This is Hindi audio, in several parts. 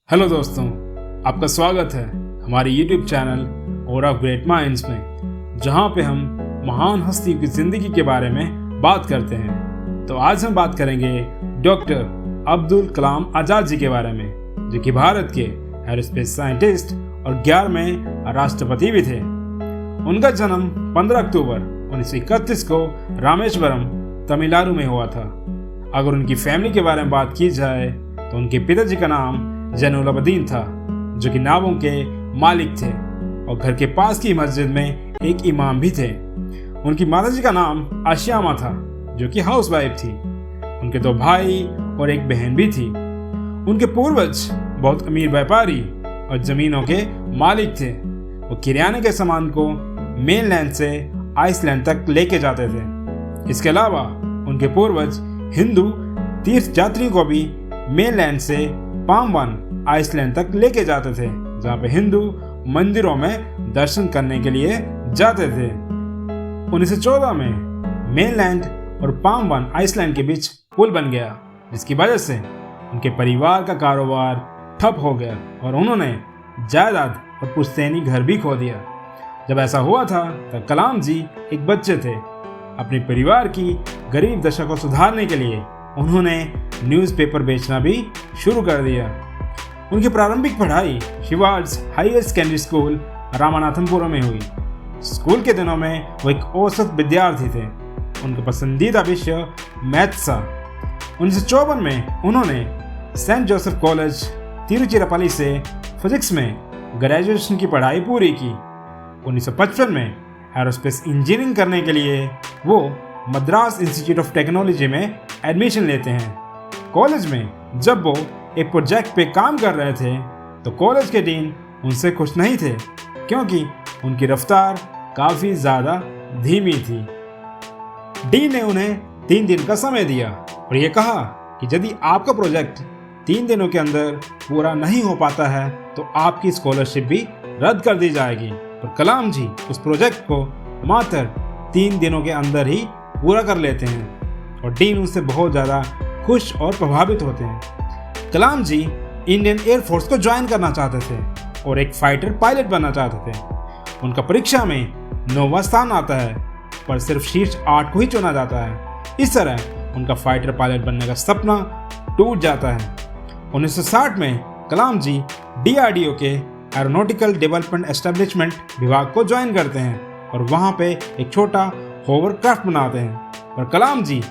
हेलो दोस्तों, आपका स्वागत है हमारे YouTube चैनल और ऑफ ग्रेट माइंड्स में, जहां पे हम महान हस्तियों की ज़िंदगी के बारे में बात करते हैं। तो आज हम बात करेंगे डॉक्टर अब्दुल कलाम आज़ाद जी के बारे में, जो कि भारत के एरोस्पेस साइंटिस्ट और 11वें राष्ट्रपति भी थे। उनका जन्म 15 अक्टूबर 1931 को रामेश्वरम, तमिलनाडु में हुआ था। अगर उनकी फैमिली के बारे में बात की जाए तो उनके पिताजी का नाम जैनुलब्दीन था, जो कि नावों के मालिक थे और घर के पास की मस्जिद में एक इमाम भी थे। उनकी माताजी का नाम आशियामा था, जो कि हाउसवाइफ थी। उनके 2 भाई और एक बहन भी थी। उनके पूर्वज बहुत अमीर व्यापारी और जमीनों के मालिक थे। वो किराने के सामान को मेनलैंड से आइसलैंड तक लेके जाते थे। इसके अलावा उनके पूर्वज हिंदू तीर्थ यात्रियों को भी मेनलैंड से पाम वन आइसलैंड तक लेके जाते थे, जहाँ पे हिंदू मंदिरों में दर्शन करने के लिए जाते थे। 1914 में मेनलैंड और पाम वन आइसलैंड के बीच पुल बन गया, जिसकी वजह से उनके परिवार का कारोबार ठप हो गया और उन्होंने जायदाद और पुश्तैनी घर भी खो दिया। जब ऐसा हुआ था तब कलाम जी एक बच्चे थे। अपने परिवार की गरीब दशा को सुधारने के लिए उन्होंने न्यूज़पेपर बेचना भी शुरू कर दिया। उनकी प्रारंभिक पढ़ाई शिवाज हायर सेकेंडरी स्कूल रामनाथपुरम में हुई। स्कूल के दिनों में वो एक औसत विद्यार्थी थे। उनका पसंदीदा विषय मैथ्स था। 1954 में उन्होंने सेंट जोसेफ कॉलेज तिरुचिरापल्ली से फिजिक्स में ग्रेजुएशन की पढ़ाई पूरी की। 1955 में एरोस्पेस इंजीनियरिंग करने के लिए वो मद्रास इंस्टीट्यूट ऑफ टेक्नोलॉजी में एडमिशन लेते हैं। कॉलेज में जब वो एक प्रोजेक्ट पे काम कर रहे थे तो कॉलेज के डीन उनसे खुश नहीं थे, क्योंकि उनकी रफ्तार काफ़ी ज़्यादा धीमी थी। डीन ने उन्हें 3 दिन का समय दिया और ये कहा कि यदि आपका प्रोजेक्ट 3 दिनों के अंदर पूरा नहीं हो पाता है तो आपकी स्कॉलरशिप भी रद्द कर दी जाएगी। और कलाम जी उस प्रोजेक्ट को मात्र 3 दिनों के अंदर ही पूरा कर लेते हैं और डीन उनसे बहुत ज़्यादा खुश और प्रभावित होते हैं। कलाम जी इंडियन एयरफोर्स को ज्वाइन करना चाहते थे और एक फाइटर पायलट बनना चाहते थे। उनका परीक्षा में 9वां स्थान आता है, पर सिर्फ शीर्ष 8 को ही चुना जाता है। इस तरह उनका फाइटर पायलट बनने का सपना टूट जाता है। 1960 में कलाम जी DRDO के एरोनॉटिकल डेवलपमेंट एस्टेब्लिशमेंट विभाग को ज्वाइन करते हैं और वहाँ पे एक छोटा होवरक्राफ्ट बनाते हैं। पर कलाम जी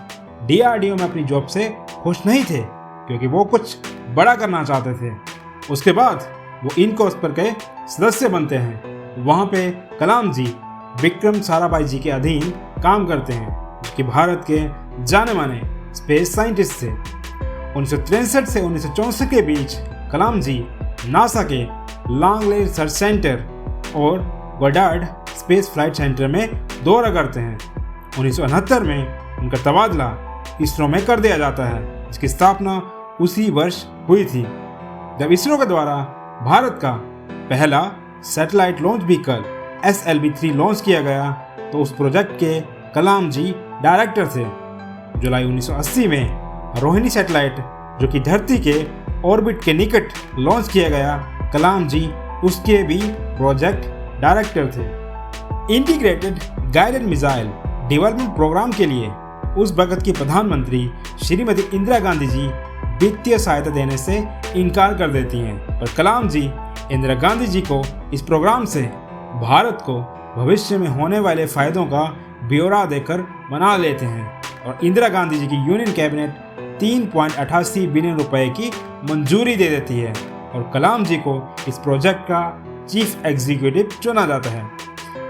DRDO में अपनी जॉब से खुश नहीं थे, क्योंकि वो कुछ बड़ा करना चाहते थे। उसके बाद वो इनकॉर्पर के सदस्य बनते हैं। वहाँ पे कलाम जी विक्रम साराभाई जी के अधीन काम करते हैं, जो कि भारत के जाने माने स्पेस साइंटिस्ट थे। 1963 से 1964 के बीच कलाम जी नासा के लॉन्ग रेंज रिसर्च सेंटर और गोडार्ड स्पेस फ्लाइट सेंटर में दौरा करते हैं। 1969 में उनका तबादला इसरो में कर दिया जाता है, जिसकी स्थापना उसी वर्ष हुई थी। जब इसरो के द्वारा भारत का पहला satellite launch vehicle SLV-3 launch किया गया तो उस प्रोजेक्ट के कलाम जी डायरेक्टर थे। जुलाई 1980 में रोहिणी सैटेलाइट, जो कि धरती के ऑर्बिट के निकट लॉन्च किया गया, कलाम जी उसके भी प्रोजेक्ट डायरेक्टर थे। Integrated guided missile development programme के लिए उस वक्त की प्रधानमंत्री श्रीमती इंदिरा गांधी जी वित्तीय सहायता देने से इनकार कर देती हैं, पर कलाम जी इंदिरा गांधी जी को इस प्रोग्राम से भारत को भविष्य में होने वाले फायदों का ब्यौरा देकर मना लेते हैं और इंदिरा गांधी जी की यूनियन कैबिनेट 3.88 बिलियन रुपए की मंजूरी दे देती है और कलाम जी को इस प्रोजेक्ट का चीफ एग्जीक्यूटिव चुना जाता है।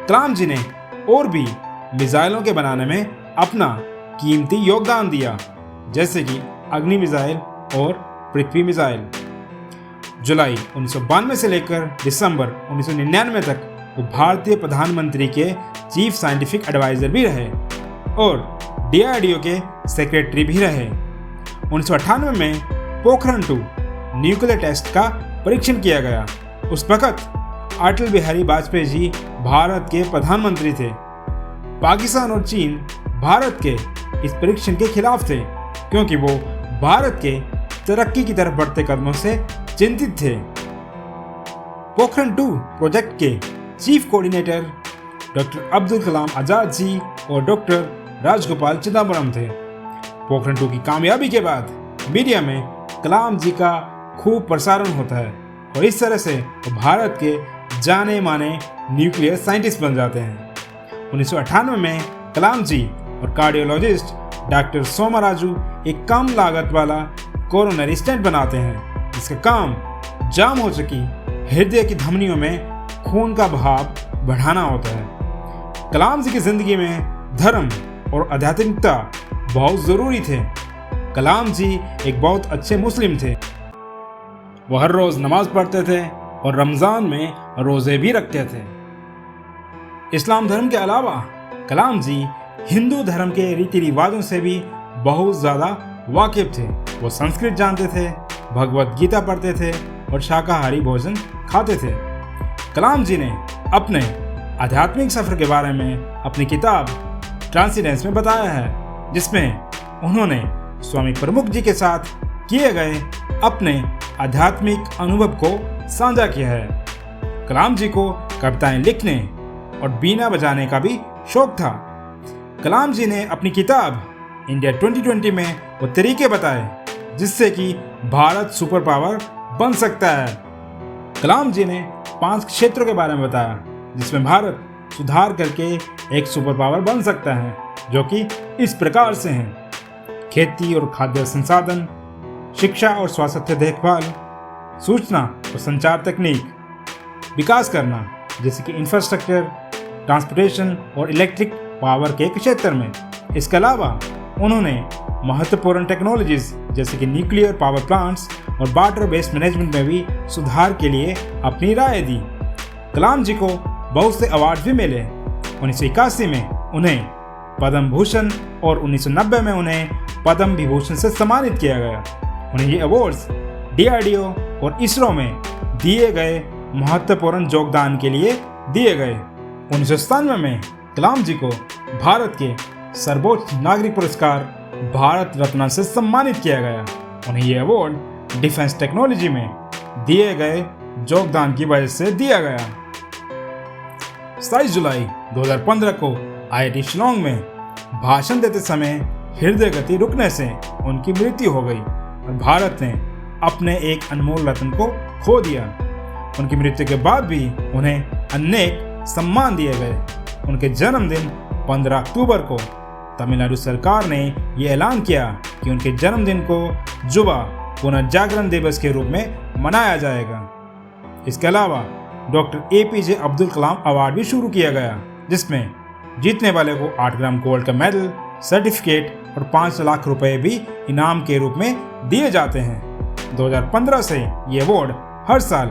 कलाम जी ने और भी मिसाइलों के बनाने में अपना कीमती योगदान दिया, जैसे कि अग्नि मिसाइल और पृथ्वी मिसाइल। जुलाई 1992 से लेकर दिसंबर 1999 तक वो भारतीय प्रधानमंत्री के चीफ साइंटिफिक एडवाइजर भी रहे और DRDO के सेक्रेटरी भी रहे। 1998 में पोखरण 2 न्यूक्लियर टेस्ट का परीक्षण किया गया। उस वक्त अटल बिहारी वाजपेयी जी भारत के प्रधानमंत्री थे। पाकिस्तान और चीन भारत के इस परीक्षण के खिलाफ थे, क्योंकि वो भारत के तरक्की की तरफ बढ़ते कदमों से चिंतित थे। पोखरण 2 प्रोजेक्ट के chief coordinator doctor Abdul Kalam Azad ji और डॉक्टर राजगोपाल चिदम्बरम थे। पोखरण 2 की कामयाबी के बाद मीडिया में कलाम जी का खूब प्रसारण होता है और इस तरह से वो भारत के जाने माने न्यूक्लियर साइंटिस्ट बन जाते हैं। 1998 में कलाम जी और कार्डियोलॉजिस्ट डॉक्टर सोमाराजू एक कम लागत वाला कोरोनरी स्टेंट बनाते हैं, जिसका काम जाम हो चुकी हृदय की धमनियों में खून का बहाव बढ़ाना होता है। कलाम जी की जिंदगी में धर्म और आध्यात्मिकता बहुत ज़रूरी थे। कलाम जी एक बहुत अच्छे मुस्लिम थे। वह हर रोज़ नमाज पढ़ते थे और रमज़ान में रोज़े भी रखते थे। इस्लाम धर्म के अलावा कलाम जी हिंदू धर्म के रीति रिवाजों से भी बहुत ज़्यादा वाकिफ थे। वो संस्कृत जानते थे, भगवत गीता पढ़ते थे और शाकाहारी भोजन खाते थे। कलाम जी ने अपने आध्यात्मिक सफ़र के बारे में अपनी किताब ट्रांसीडेंस में बताया है, जिसमें उन्होंने स्वामी प्रमुख जी के साथ किए गए अपने आध्यात्मिक अनुभव को साझा किया है। कलाम जी को कविताएं लिखने और बीना बजाने का भी शौक था। कलाम जी ने अपनी किताब इंडिया 2020 में वो तरीके बताए जिससे कि भारत सुपर पावर बन सकता है। कलाम जी ने 5 क्षेत्रों के बारे में बताया जिसमें भारत सुधार करके एक सुपर पावर बन सकता है, जो कि इस प्रकार से हैं: खेती और खाद्य संसाधन, शिक्षा और स्वास्थ्य देखभाल, सूचना और संचार तकनीक, विकास करना जैसे कि इंफ्रास्ट्रक्चर, ट्रांसपोर्टेशन और इलेक्ट्रिक पावर के क्षेत्र में। इसके अलावा उन्होंने महत्वपूर्ण टेक्नोलॉजीज जैसे कि न्यूक्लियर पावर प्लांट्स और वाटर वेस्ट मैनेजमेंट में भी सुधार के लिए अपनी राय दी। कलाम जी को बहुत से अवार्ड भी मिले। 1981 में उन्हें पद्म भूषण और 1990 में उन्हें पद्म विभूषण से सम्मानित किया गया। उन्हें ये अवार्ड्स DRDO और इसरो में दिए गए महत्वपूर्ण योगदान के लिए दिए गए। 1997 में कलाम जी को भारत के सर्वोच्च नागरिक पुरस्कार भारत रत्न से सम्मानित किया गया। उन्हें ये अवार्ड डिफेंस टेक्नोलॉजी में दिए गए योगदान की वजह से दिया गया। 27 जुलाई 2015 को IIT शिलोंग में भाषण देते समय हृदय गति रुकने से उनकी मृत्यु हो गई और भारत ने अपने एक अनमोल रत्न को खो दिया। उनकी मृत्यु के बाद भी उन्हें अनेक सम्मान दिए गए। उनके जन्मदिन 15 अक्टूबर को तमिलनाडु सरकार ने ये ऐलान किया कि उनके जन्मदिन को युवा पुनर्जागरण दिवस के रूप में मनाया जाएगा। इसके अलावा doctor APJ Abdul Kalam award भी शुरू किया गया, जिसमें जीतने वाले को 8 ग्राम गोल्ड का मेडल, सर्टिफिकेट और 5 लाख रुपए भी इनाम के रूप में दिए जाते हैं। 2015 से ये अवार्ड हर साल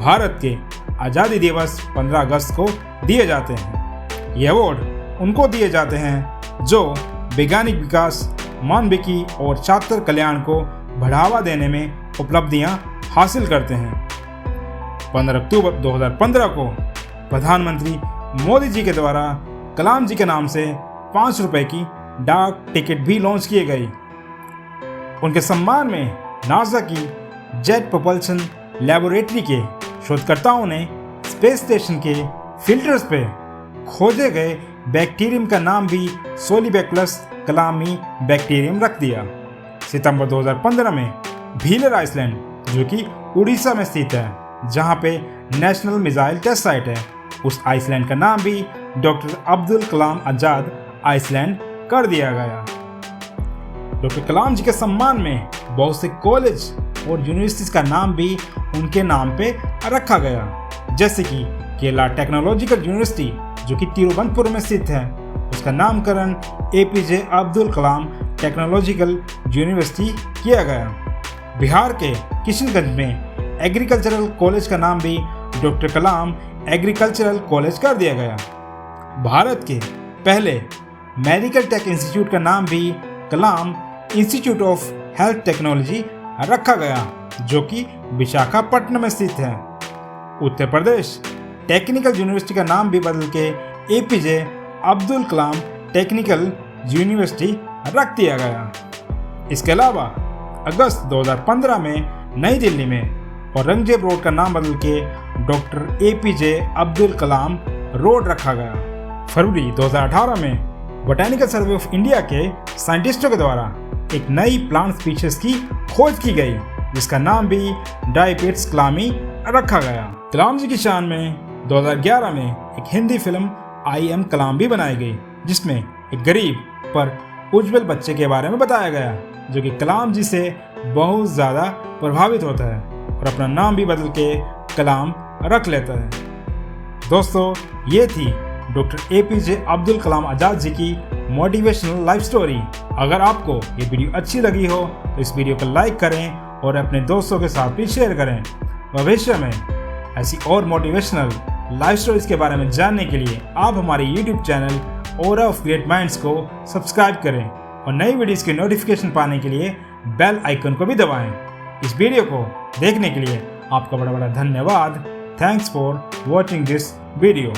भारत के आज़ादी दिवस 15 अगस्त को दिए जाते हैं। ये अवार्ड उनको दिए जाते हैं जो वैज्ञानिक विकास, मानविकी और छात्र कल्याण को बढ़ावा देने में उपलब्धियां हासिल करते हैं। 15 अक्टूबर 2015 को प्रधानमंत्री मोदी जी के द्वारा कलाम जी के नाम से 5 रुपए की डाक टिकट भी लॉन्च किए गई। उनके सम्मान में नासा की जेट प्रोपल्शन लैबोरेटरी के शोधकर्ताओं ने स्पेस स्टेशन के फिल्टर्स पे खोजे गए बैक्टीरियम का नाम भी सोलिबैकुलस कलामी बैक्टीरियम रख दिया। सितंबर 2015 में व्हीलर आइसलैंड, जो कि उड़ीसा में स्थित है, जहां पे नेशनल मिसाइल टेस्ट साइट है, उस आइसलैंड का नाम भी डॉक्टर अब्दुल कलाम आजाद आइसलैंड कर दिया गया। डॉक्टर कलाम जी के सम्मान में बहुत से कॉलेज और यूनिवर्सिटीज का नाम भी उनके नाम पे रखा गया, जैसे कि केरला टेक्नोलॉजिकल यूनिवर्सिटी, जो कि तिरुवनंतपुरम में स्थित है, उसका नामकरण APJ Abdul Kalam technological university किया गया। बिहार के किशनगंज में एग्रीकल्चरल कॉलेज का नाम भी डॉक्टर कलाम एग्रीकल्चरल कॉलेज कर दिया गया। भारत के पहले मेडिकल टेक इंस्टीट्यूट का नाम भी कलाम इंस्टीट्यूट ऑफ हेल्थ टेक्नोलॉजी रखा गया, जो कि विशाखापट्टनम में स्थित है। उत्तर प्रदेश टेक्निकल यूनिवर्सिटी का नाम भी बदल के APJ Abdul Kalam technical university रख दिया गया। इसके अलावा अगस्त 2015 में नई दिल्ली में और औरंगजेब रोड का नाम बदल के doctor APJ Abdul Kalam road रखा गया। फरवरी 2018 में बोटेनिकल सर्वे ऑफ इंडिया के साइंटिस्टों के द्वारा एक नई प्लांट स्पीशीज की खोज की गई, जिसका नाम भी डायपिट्स क्लामी रखा गया। कलाम जी की शान में 2011 में एक हिंदी फिल्म आई एम कलाम भी बनाई गई, जिसमें एक गरीब पर उज्जवल बच्चे के बारे में बताया गया, जो कि कलाम जी से बहुत ज़्यादा प्रभावित होता है और अपना नाम भी बदल के कलाम रख लेता है। दोस्तों, ये थी डॉक्टर APJ अब्दुल कलाम आज़ाद जी की मोटिवेशनल लाइफ स्टोरी। अगर आपको ये वीडियो अच्छी लगी हो तो इस वीडियो को लाइक करें और अपने दोस्तों के साथ भी शेयर करें। भविष्य में ऐसी और मोटिवेशनल लाइफ स्टोरीज के बारे में जानने के लिए आप हमारे YouTube channel aura of great minds को सब्सक्राइब करें और नई वीडियोस की नोटिफिकेशन पाने के लिए बेल आइकन को भी दबाएं। इस वीडियो को देखने के लिए आपका बड़ा बड़ा धन्यवाद। Thanks for watching this video.